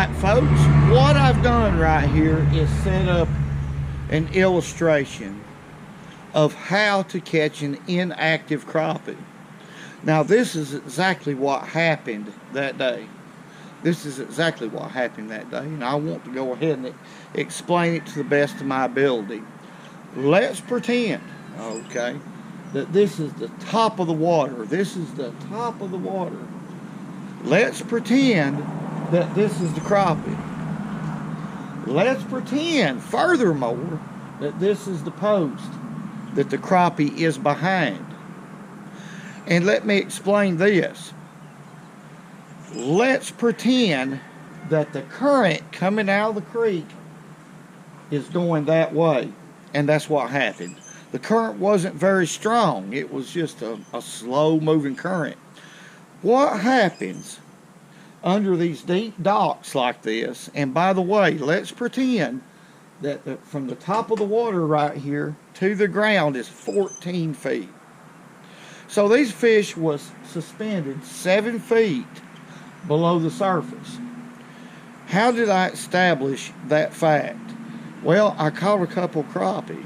Alright folks, what I've done right here is set up an illustration of how to catch an inactive crappie. Now this is exactly what happened that day. This is exactly what happened that day, and I want to go ahead and explain it to the best of my ability. Let's pretend, okay, that this is the top of the water. This is the top of the water. Let's pretend that this is the crappie. Let's pretend, furthermore, that this is the post that the crappie is behind. And let me explain this. Let's pretend that the current coming out of the creek is going that way. And that's what happened. The current wasn't very strong. It was just a slow moving current. What happens under these deep docks like this? And by the way, let's pretend that from the top of the water right here to the ground is 14 feet. So these fish was suspended 7 feet below the surface. How did I establish that fact? Well, I caught a couple crappie,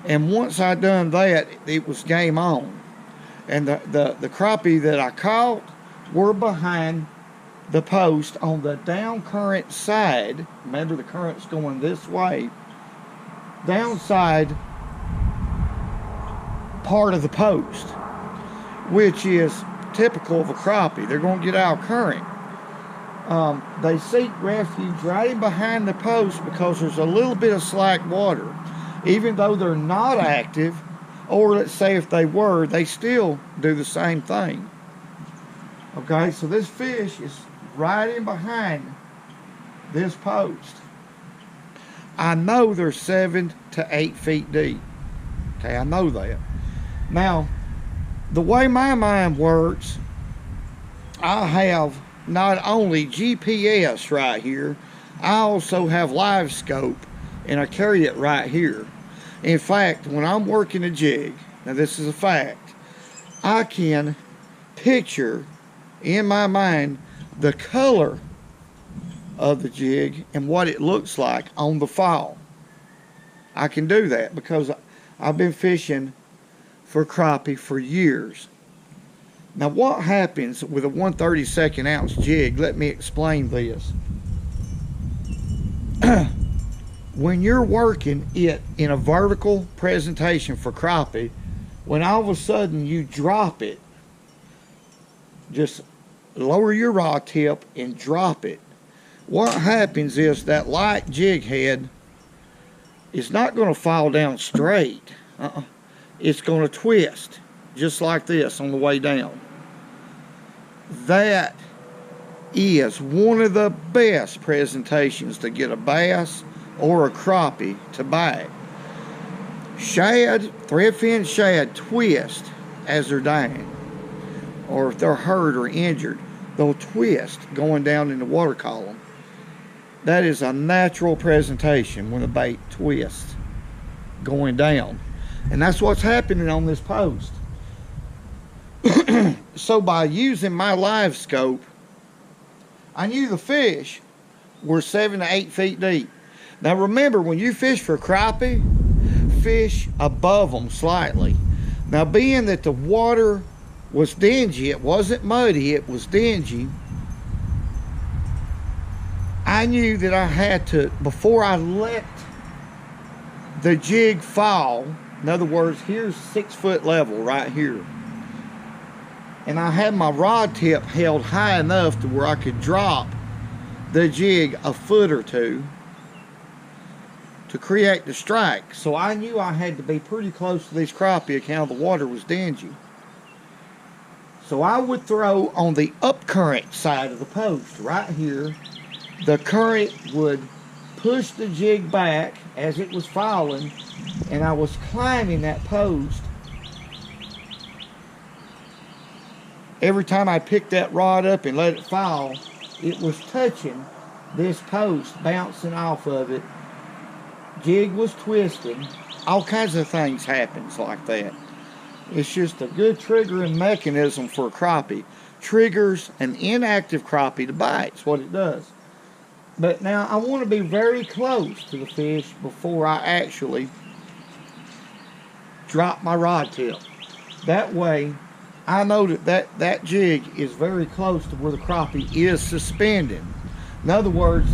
and once I done that, it was game on. And the crappie that I caught were behind the post on the down current side. Remember, the current's going this way. Downside part of the post, which is typical of a crappie. They're going to get out of current. They seek refuge right in behind the post because there's a little bit of slack water. Even though they're not active, or let's say if they were, they still do the same thing. Okay, so this fish is right in behind this post. I know they're 7 to 8 feet deep. Okay, I know that. Now, the way my mind works, I have not only GPS right here, I also have live scope, and I carry it right here. In fact, when I'm working a jig, now this is a fact, I can picture in my mind the color of the jig and what it looks like on the fall. I can do that because I've been fishing for crappie for years. Now what happens with a 1/32 ounce jig? Let me explain this. When you're working it in a vertical presentation for crappie, when all of a sudden you drop it, just lower your rod tip and drop it. What happens is that light jig head is not going to fall down straight. It's going to twist just like this on the way down. That is one of the best presentations to get a bass or a crappie to bite. Shad, threadfin shad twist as they're dying, or if they're hurt or injured, they'll twist going down in the water column. That is a natural presentation when the bait twists going down, and that's what's happening on this post. So by using my live scope, I knew the fish were 7 to 8 feet deep. Now remember, when you fish for crappie, fish above them slightly. Now being that the water was dingy, it wasn't muddy, it was dingy, I knew that I had to, before I let the jig fall, in other words, here's 6 foot level right here, and I had my rod tip held high enough to where I could drop the jig a foot or two to create the strike. So I knew I had to be pretty close to these crappie account the water was dingy. So I would throw on the upcurrent side of the post right here. The current would push the jig back as it was falling, and I was climbing that post. Every time I picked that rod up and let it fall, it was touching this post, bouncing off of it. Jig was twisting. All kinds of things happens like that. It's just a good triggering mechanism for a crappie. Triggers an inactive crappie to bite. That's what it does. But now I want to be very close to the fish before I actually drop my rod tip. That way I know that jig is very close to where the crappie is suspended. In other words,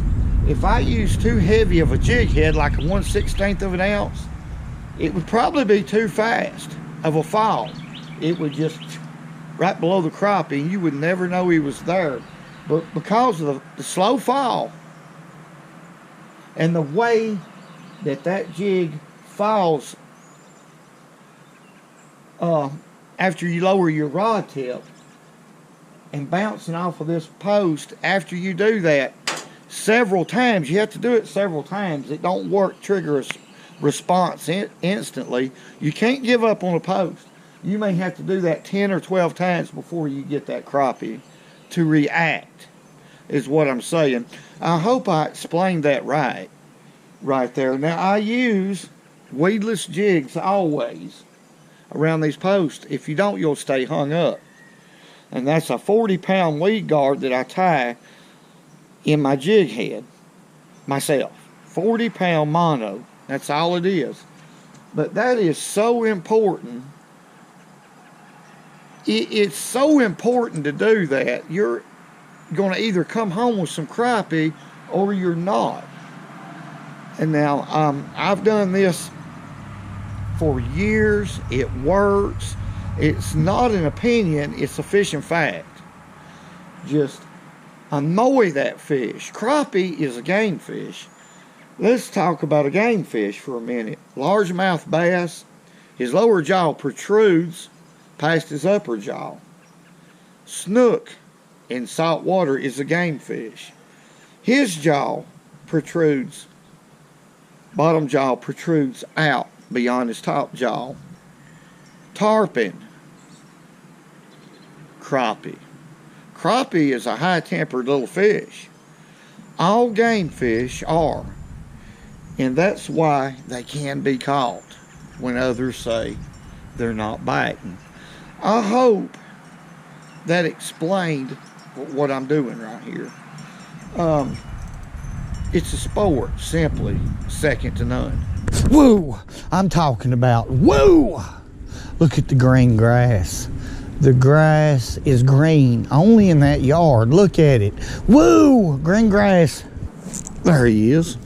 if I use too heavy of a jig head, like a 1/16 of an ounce, it would probably be too fast of a fall. It would just right below the crappie and you would never know he was there. But because of the slow fall and the way that jig falls after you lower your rod tip and bouncing off of this post, after you do that several times, you have to do it several times. It don't work, trigger a response instantly. You can't give up on a post. You may have to do that 10 or 12 times before you get that crappie to react, is what I'm saying. I hope I explained that right there. Now, I use weedless jigs always around these posts. If you don't, you'll stay hung up. And that's a 40-pound weed guard that I tie in my jig head myself. 40-pound mono. That's all it is. But that is so important. It's so important to do that. You're going to either come home with some crappie or you're not. And now I've done this for years. It works. It's not an opinion, it's a fishing fact. Just annoy that fish. Crappie is a game fish. Let's talk about a game fish for a minute. Largemouth bass, his lower jaw protrudes past his upper jaw. Snook in salt water is a game fish. His jaw protrudes, bottom jaw protrudes out beyond his top jaw. Tarpon, crappie. Crappie is a high-tempered little fish. All game fish are, and that's why they can be caught when others say they're not biting. I hope that explained what I'm doing right here. It's a sport, simply second to none. Woo! I'm talking about woo! Look at the green grass. The grass is green only in that yard. Look at it. Woo! Green grass. There he is.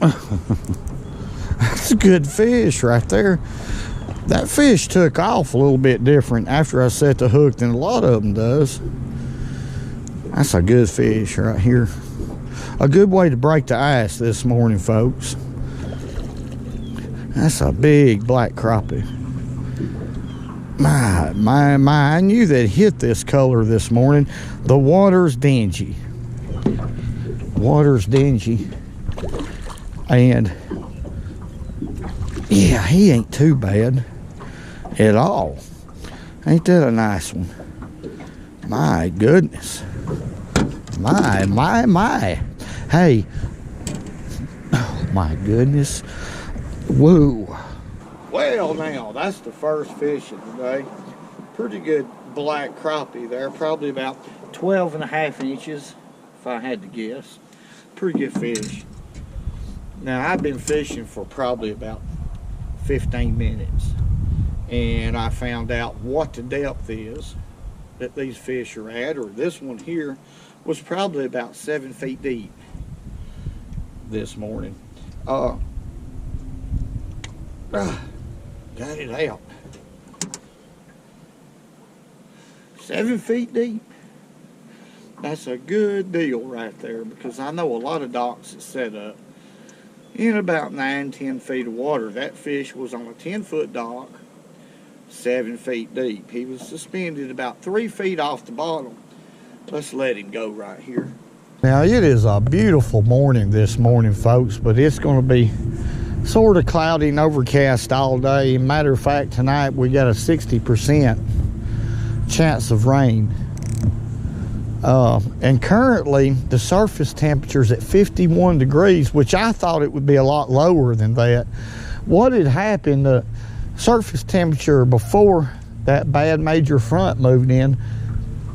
That's a good fish right there. That fish took off a little bit different after I set the hook than a lot of them does. That's a good fish right here. A good way to break the ice this morning, folks. That's a big black crappie. My, I knew they'd hit this color this morning. The water's dingy. Water's dingy. And yeah, he ain't too bad at all. Ain't that a nice one? My goodness. My. Hey. Oh my goodness. Woo. Well, now, that's the first fish of the day. Pretty good black crappie there. Probably about 12.5 inches, if I had to guess. Pretty good fish. Now, I've been fishing for probably about 15 minutes. And I found out what the depth is that these fish are at. Or this one here was probably about 7 feet deep this morning. Got it out. 7 feet deep. That's a good deal right there, because I know a lot of docks that set up in about 9-10 feet of water. That fish was on a 10-foot dock, 7 feet deep. He was suspended about 3 feet off the bottom. Let's let him go right here. Now, it is a beautiful morning this morning, folks, but it's going to be sort of cloudy and overcast all day. Matter of fact, tonight we got a 60% chance of rain. And currently the surface temperature is at 51 degrees, which I thought it would be a lot lower than that. What had happened, the surface temperature before that bad major front moved in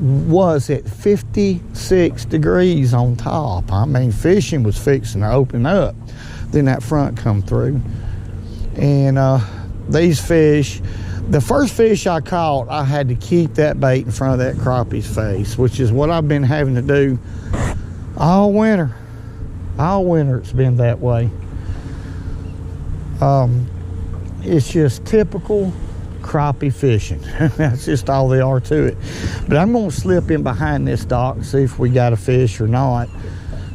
was at 56 degrees on top. I mean, fishing was fixing to open up. Then that front come through. And these fish, the first fish I caught, I had to keep that bait in front of that crappie's face, which is what I've been having to do all winter. All winter it's been that way. It's just typical crappie fishing. That's just all there are to it. But I'm going to slip in behind this dock and see if we got a fish or not.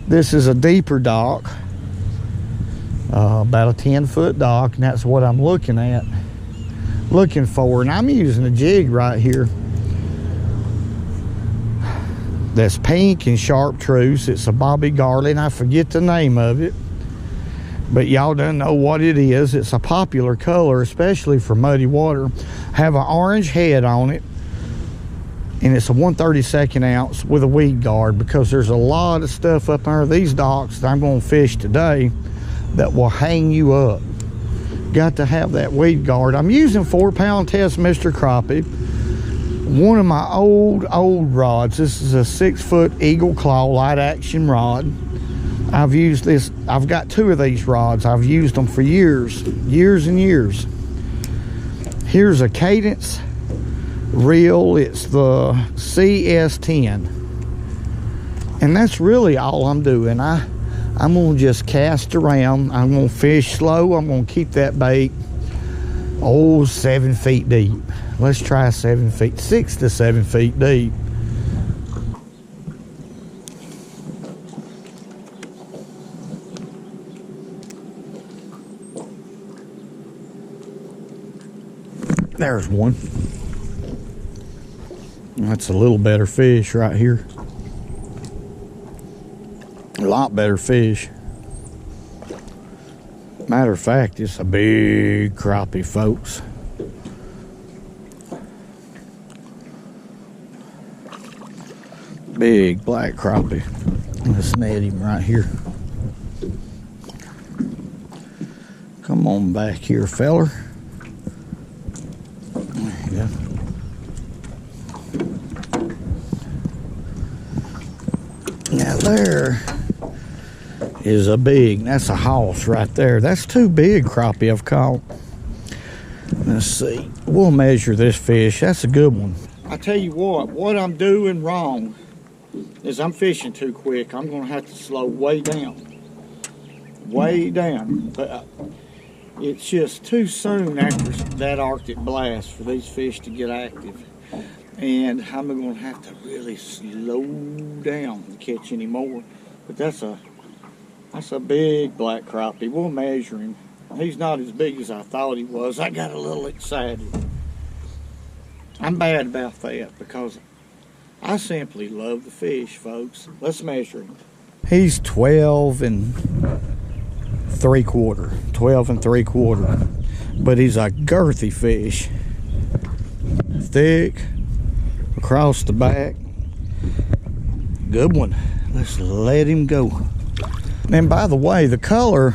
This is a deeper dock, about a 10-foot dock, and that's what I'm looking for. And I'm using a jig right here that's pink and chartreuse. It's a Bobby Garland. I forget the name of it, but y'all don't know what it is. It's a popular color, especially for muddy water. Have an orange head on it, and it's a 1/32 ounce with a weed guard, because there's a lot of stuff up under these docks that I'm going to fish today that will hang you up. Got to have that weed guard. I'm using 4-pound test Mr. Crappie. One of my old rods. This is a 6-foot Eagle Claw light action rod. I've used this. I've got 2 of these rods. I've used them for years and years. Here's a Cadence reel. It's the CS10, and that's really all I'm doing. I'm gonna just cast around. I'm gonna fish slow. I'm gonna keep that bait 7 feet deep. Let's try 7 feet, 6 to 7 feet deep. There's one. That's a little better fish right here. A lot better fish. Matter of fact, it's a big crappie, folks. Big black crappie. Let's net him right here. Come on back here, feller. There you go. Now there is a big, that's a hoss right there. That's 2 big crappie I've caught. Let's see. We'll measure this fish. That's a good one. I tell you what I'm doing wrong is I'm fishing too quick. I'm going to have to slow way down. Way down. But it's just too soon after that Arctic blast for these fish to get active. And I'm going to have to really slow down to catch any more. But that's a big black crappie. We'll measure him. He's not as big as I thought he was. I got a little excited. I'm bad about that because I simply love the fish, folks. Let's measure him. He's 12 3/4. But he's a girthy fish. Thick across the back. Good one. Let's let him go. And by the way, the color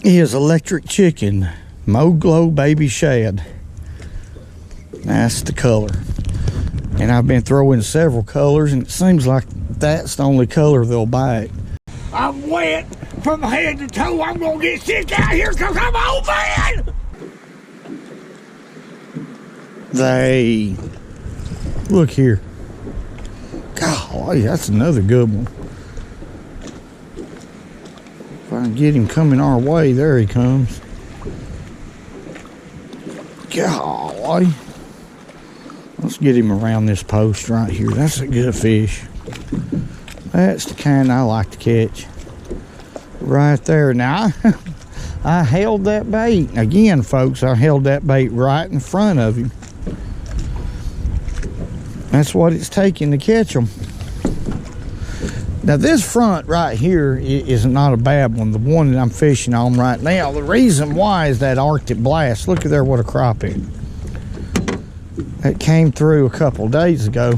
is Electric Chicken Mo Glow Baby Shad. That's the color. And I've been throwing several colors, and it seems like that's the only color they'll bite. I'm wet from head to toe. I'm gonna get sick out here because I'm open. They look here. Golly, that's another good one. If I can get him coming our way, there he comes. Golly. Let's get him around this post right here. That's a good fish. That's the kind I like to catch. Right there. Now, I held that bait. Again, folks, I held that bait right in front of him. That's what it's taking to catch them. Now, this front right here is not a bad one. The one that I'm fishing on right now. The reason why is that Arctic blast. Look at there, what a crappie. That came through a couple days ago.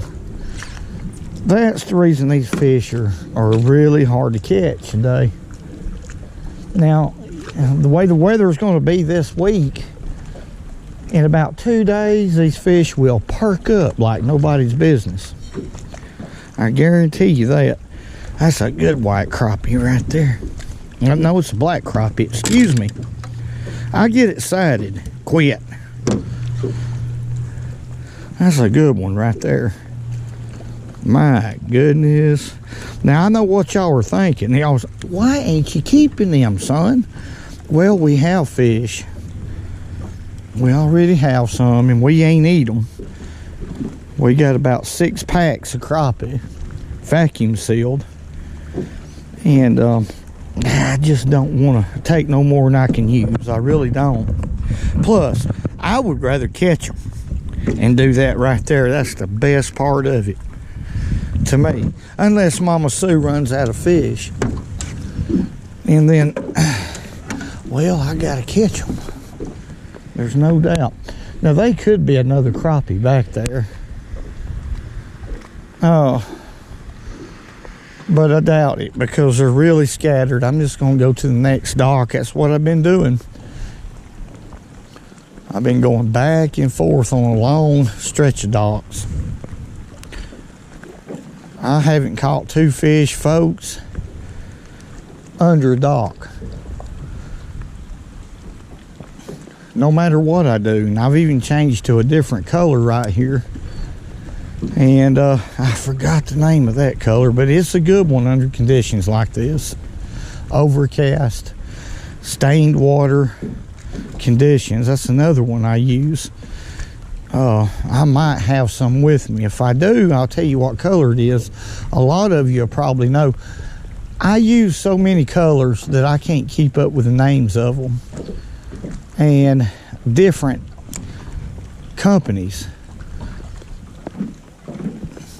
That's the reason these fish are really hard to catch today. Now, the way the weather is going to be this week, In about 2 days, these fish will perk up like nobody's business. I guarantee you that. That's a good white crappie right there. No, it's a black crappie. Excuse me. I get excited. Quit. That's a good one right there. My goodness. Now, I know what y'all were thinking. Y'all was, why ain't you keeping them, son? Well, we have fish. We already have some, and we ain't eat them. We got about 6 packs of crappie, vacuum sealed. And I just don't want to take no more than I can use. I really don't. Plus, I would rather catch them and do that right there. That's the best part of it to me. Unless Mama Sue runs out of fish. And then, well, I got to catch them. There's no doubt. Now, they could be another crappie back there. But I doubt it because they're really scattered. I'm just going to go to the next dock. That's what I've been doing. I've been going back and forth on a long stretch of docks. I haven't caught 2 fish, folks, under a dock. No matter what I do. And I've even changed to a different color right here. And I forgot the name of that color, but it's a good one under conditions like this. Overcast, stained water conditions. That's another one I use. I might have some with me. If I do, I'll tell you what color it is. A lot of you probably know. I use so many colors that I can't keep up with the names of them. And different companies.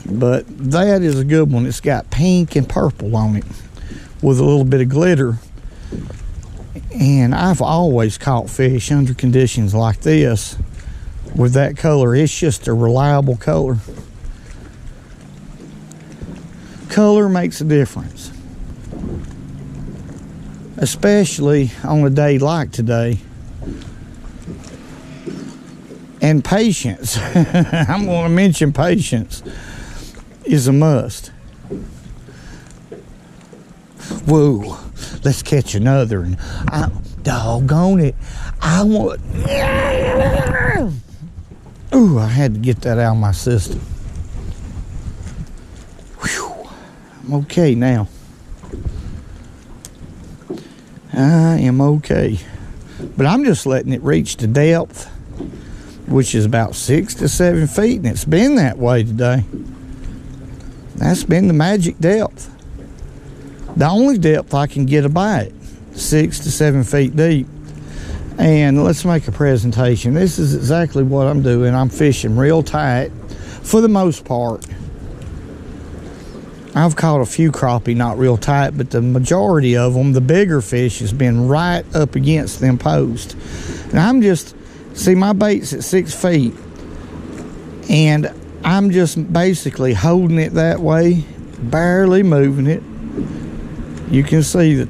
But that is a good one. It's got pink and purple on it with a little bit of glitter. And I've always caught fish under conditions like this with that color. It's just a reliable color. Color makes a difference. Especially on a day like today. And patience. I'm going to mention patience is a must. Whoa, let's catch another. And doggone it, I want. Ooh, I had to get that out of my system. Whew, I'm okay now. I am okay. But I'm just letting it reach the depth, which is about 6 to 7 feet, and it's been that way today. That's been the magic depth. The only depth I can get a bite, 6 to 7 feet deep. And let's make a presentation. This is exactly what I'm doing. I'm fishing real tight for the most part. I've caught a few crappie not real tight, but the majority of them, the bigger fish, has been right up against them posts. And I'm just, see, my bait's at 6 feet, and I'm just basically holding it that way, barely moving it. You can see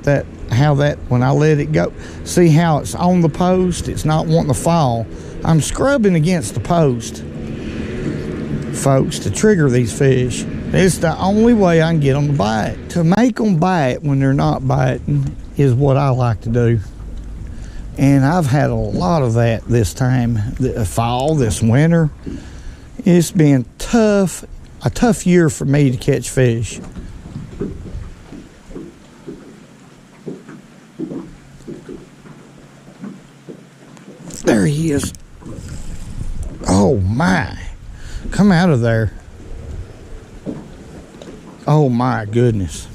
how when I let it go, see how it's on the post, it's not wanting to fall. I'm scrubbing against the post, folks, to trigger these fish. It's the only way I can get them to bite. To make them bite when they're not biting is what I like to do. And I've had a lot of that this time, the fall, this winter. It's been tough, a tough year for me to catch fish. There he is. Oh my, come out of there. Oh my goodness.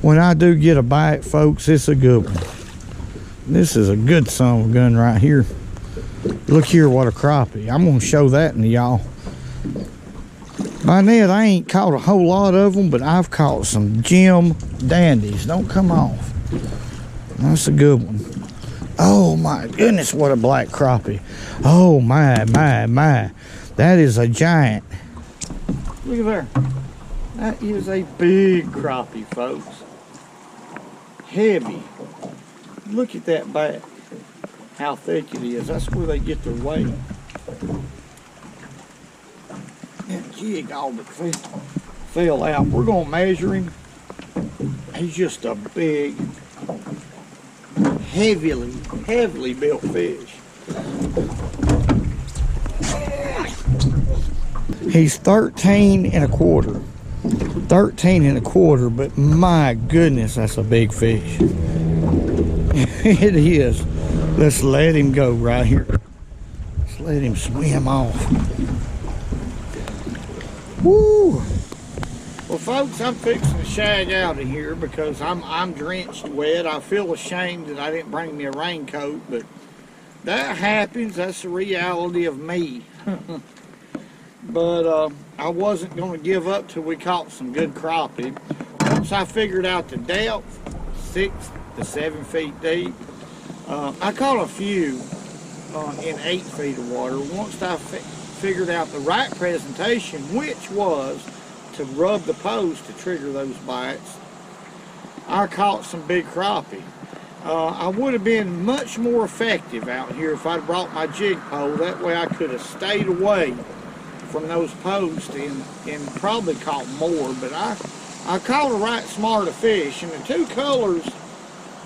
When I do get a bite, folks, it's a good one. This is a good son of a gun right here. Look here, what a crappie. I'm going to show that to y'all. By now, I ain't caught a whole lot of them, but I've caught some gem dandies. Don't come off. That's a good one. Oh my goodness, what a black crappie. Oh my. That is a giant. Look at there. That is a big crappie, folks. Heavy. Look at that back. how thick it is. That's where they get their weight. And jig all but fell out. We're gonna measure him. He's just a big, heavily built fish. He's 13 and a quarter. 13 and a quarter, but my goodness, that's a big fish. It is. Let's let him go right here. Let's let him swim off. Woo! Well, folks, I'm fixing to shag out of here because I'm drenched wet. I feel ashamed that I didn't bring me a raincoat, but that happens. That's the reality of me. But I wasn't going to give up till we caught some good crappie. Once I figured out the depth, 6 to 7 feet deep, I caught a few in 8 feet of water. Once I figured out the right presentation, which was to rub the post to trigger those bites, I caught some big crappie. I would have been much more effective out here if I'd brought my jig pole. That way I could have stayed away from those posts and probably caught more. But I caught a right smart of fish, and the two colors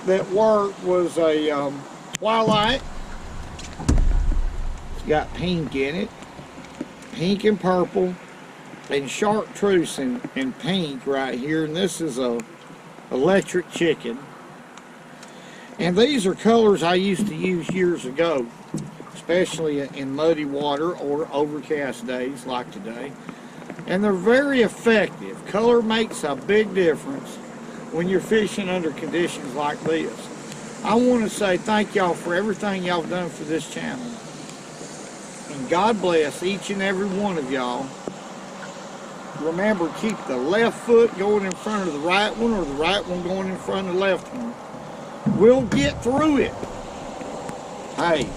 that worked was a twilight. It's got pink in it, pink and purple, and chartreuse in pink right here. And this is a electric chicken. And these are colors I used to use years ago, especially in muddy water or overcast days like today. And they're very effective. Color makes a big difference when you're fishing under conditions like this. I want to say thank y'all for everything y'all have done for this channel. And God bless each and every one of y'all. Remember, keep the left foot going in front of the right one, or the right one going in front of the left one. We'll get through it. Hey.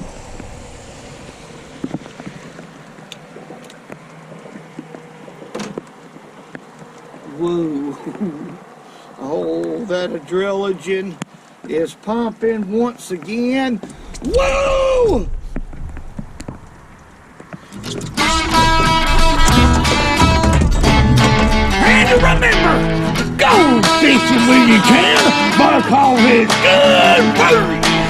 Woo. Oh, that adrenaline is pumping once again. Woo! And remember, go fishing when you can, because it's good work.